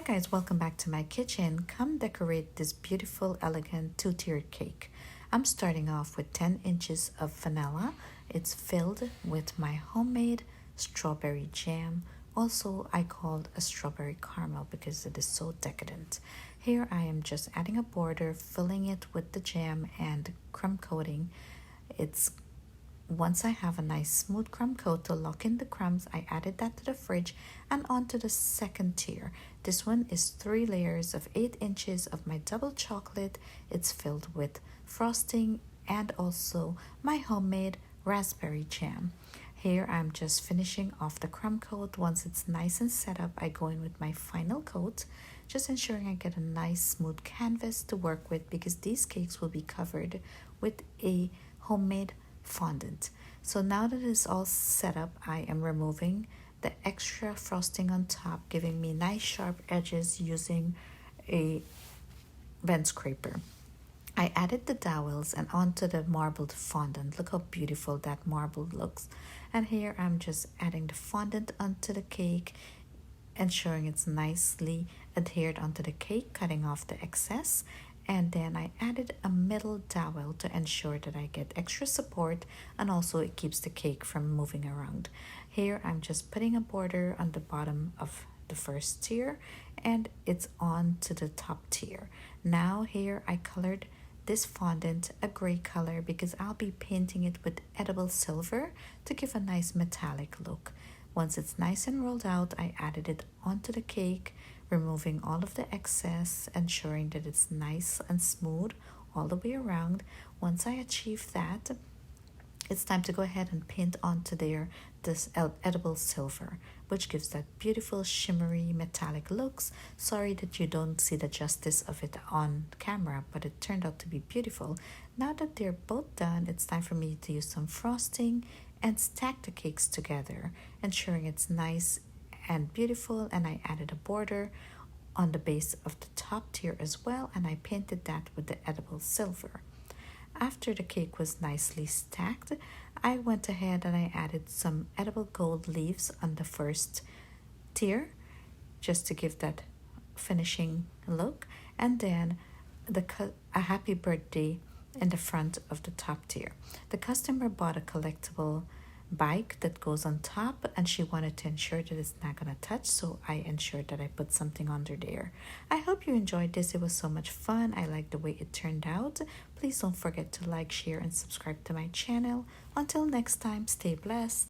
Guys, welcome back to my kitchen. Come decorate this beautiful, elegant two-tiered cake. I'm starting off with 10 inches of vanilla. It's filled with my homemade strawberry jam. Also, I called a strawberry caramel because it is so decadent. Here I am just adding a border, filling it with the jam and crumb coating. It's Once I have a nice smooth crumb coat to lock in the crumbs, I added that to the fridge and onto the second tier. This one is 3 layers of 8 inches of my double chocolate. It's filled with frosting and also my homemade raspberry jam. Here I'm just finishing off the crumb coat. Once it's nice and set up, I go in with my final coat, just ensuring I get a nice smooth canvas to work with because these cakes will be covered with a homemade fondant. So now that it's all set up, I am removing the extra frosting on top, giving me nice sharp edges using a vent scraper. I added the dowels and onto the marbled fondant. Look how beautiful that marble looks. And here I'm just adding the fondant onto the cake, ensuring it's nicely adhered onto the cake, cutting off the excess. And then I added a middle dowel to ensure that I get extra support and also it keeps the cake from moving around. Here I'm just putting a border on the bottom of the first tier and it's on to the top tier. Now here I colored this fondant a gray color because I'll be painting it with edible silver to give a nice metallic look. Once it's nice and rolled out, I added it onto the cake, removing all of the excess, ensuring that it's nice and smooth all the way around. Once I achieve that, it's time to go ahead and paint onto there this edible silver, which gives that beautiful shimmery metallic looks. Sorry that you don't see the justice of it on camera, but it turned out to be beautiful. Now that they're both done, it's time for me to use some frosting and stack the cakes together, ensuring it's nice and beautiful. And I added a border on the base of the top tier as well, and I painted that with the edible silver. After the cake was nicely stacked, I went ahead and I added some edible gold leaves on the first tier just to give that finishing look, and then a happy birthday in the front of the top tier. The customer bought a collectible bike that goes on top and she wanted to ensure that it's not going to touch, so I ensured that I put something under there. I hope you enjoyed this. It was so much fun. I like the way it turned out. Please don't forget to like, share, and subscribe to my channel. Until next time, stay blessed.